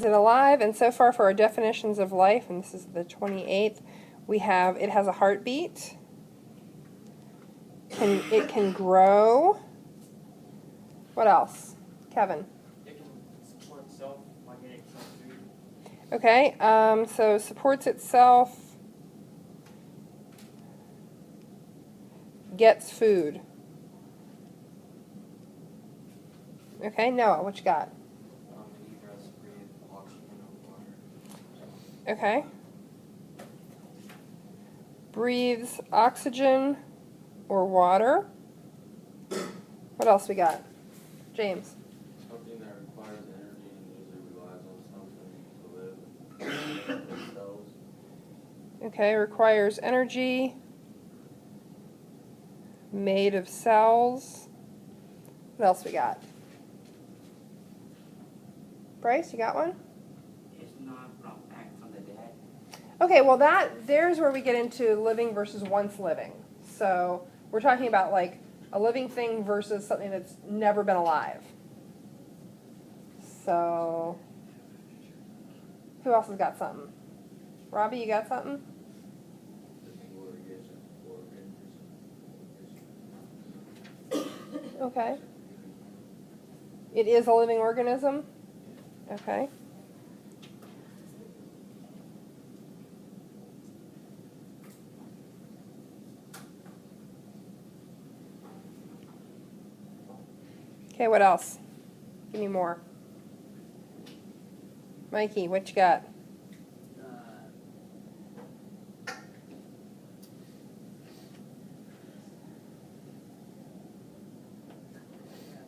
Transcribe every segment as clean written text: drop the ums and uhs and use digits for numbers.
it alive? And so far for our definitions of life, and this is the 28th, we have it has a heartbeat. It can grow. What else? Kevin? It can support itself by getting some food. Okay, so supports itself, gets food. Okay, Noah, what you got? It either has to breathe oxygen or water. Okay. Breathes oxygen or water. What else we got? James? Something that requires energy and usually relies on something to live. Cells. Okay, requires energy. Made of cells. What else we got? Bryce, you got one? It's not brought back from the dead. Okay, well there's where we get into living versus once living. So we're talking about like a living thing versus something that's never been alive. So who else has got something? Robbie, you got something? Okay. It is a living organism? Okay. Okay, what else? Give me more. Mikey, what you got? That's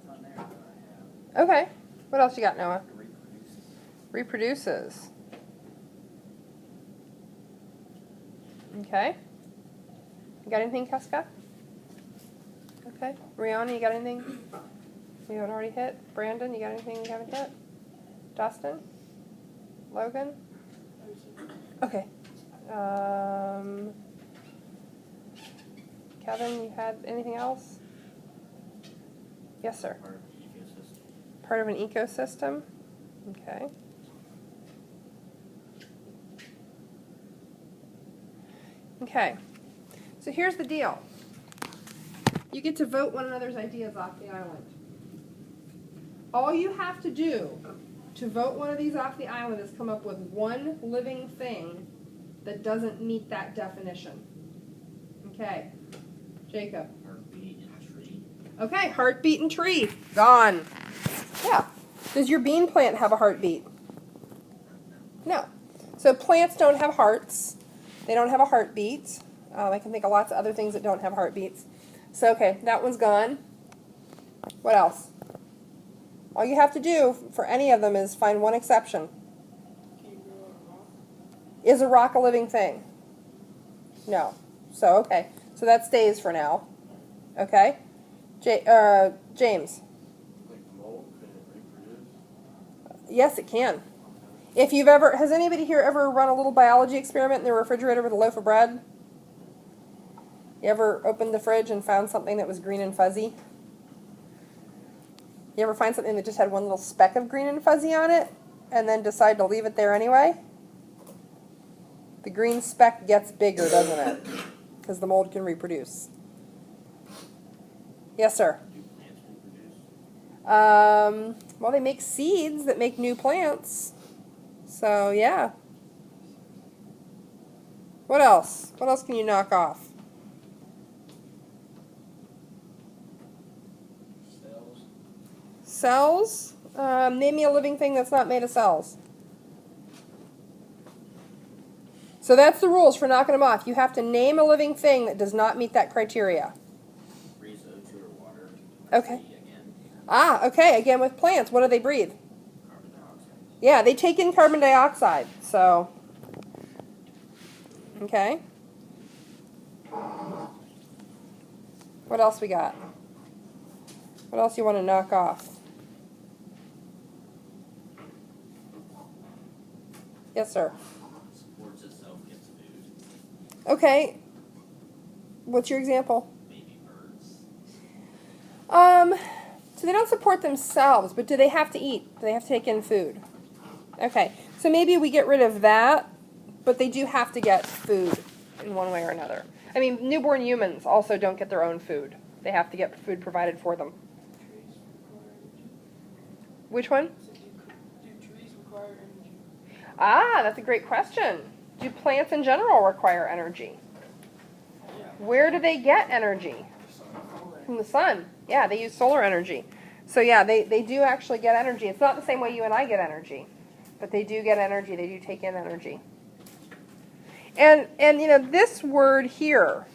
on there. What I have. Okay. What else you got, Noah? Reproduces. Reproduces. Okay. You got anything, Casca? Okay. Rihanna, you got anything we haven't already hit? Brandon, you got anything we haven't hit? Dustin? Logan? Okay. Kevin, you had anything else? Yes, sir. Part of the ecosystem. Part of an ecosystem? Okay. Okay. So here's the deal. You get to vote one another's ideas off the island. All you have to do to vote one of these off the island is come up with one living thing that doesn't meet that definition. Okay. Jacob. Heartbeat in a tree. Okay, heartbeat and tree. Gone. Yeah. Does your bean plant have a heartbeat? No. So plants don't have hearts. They don't have a heartbeat. I can think of lots of other things that don't have heartbeats. So, okay, that one's gone. What else? All you have to do for any of them is find one exception. Is a rock a living thing? No. So, okay. So that stays for now. Okay? James? Like mold, can it reproduce? Yes, it can. If you've ever, has anybody here ever run a little biology experiment in the refrigerator with a loaf of bread? You ever opened the fridge and found something that was green and fuzzy? You ever find something that just had one little speck of green and fuzzy on it and then decide to leave it there anyway? The green speck gets bigger, doesn't it? Because the mold can reproduce. Yes, sir. Do plants reproduce? Well, they make seeds that make new plants. So, yeah. What else? What else can you knock off? Cells. Cells? Name me a living thing that's not made of cells. So that's the rules for knocking them off. You have to name a living thing that does not meet that criteria. Breathes O2 or water. Okay. Again. Ah, okay. Again, with plants, what do they breathe? Carbon dioxide. Yeah, they take in carbon dioxide. So, okay. What else we got? What else you want to knock off? Yes, sir. Supports itself, gets food. Okay. What's your example? Maybe birds. So they don't support themselves, but do they have to eat? Do they have to take in food? Okay, so maybe we get rid of that, but they do have to get food in one way or another. I mean, newborn humans also don't get their own food. They have to get food provided for them. Trees require energy. Which one? So do trees require energy? Ah, that's a great question. Do plants in general require energy? Yeah. Where do they get energy? From the sun. Yeah, they use solar energy. So yeah, they do actually get energy. It's not the same way you and I get energy, but they do get energy. They do take in energy. And you know, this word here,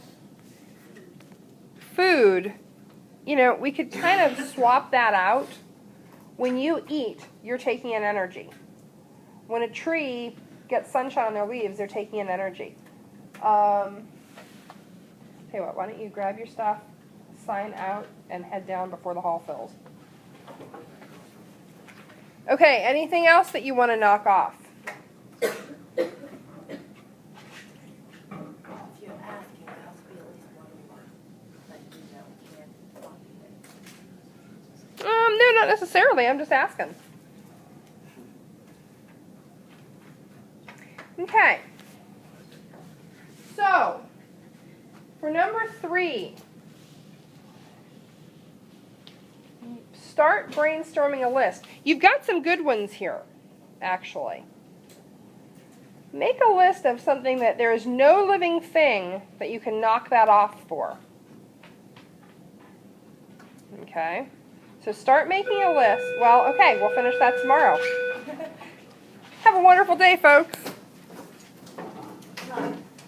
food, you know, we could kind of swap that out. When you eat, you're taking in energy. When a tree gets sunshine on their leaves, they're taking in energy. Tell you what, why don't you grab your stuff, sign out, and head down before the hall fills. Okay, anything else that you want to knock off? If you're asking, there has to be at least one more. Like, you know, can't copy it. No, not necessarily. I'm just asking. Okay. So, for number 3, start brainstorming a list. You've got some good ones here, actually. Make a list of something that there is no living thing that you can knock that off for. Okay? So start making a list. Well, okay, we'll finish that tomorrow. Have a wonderful day, folks.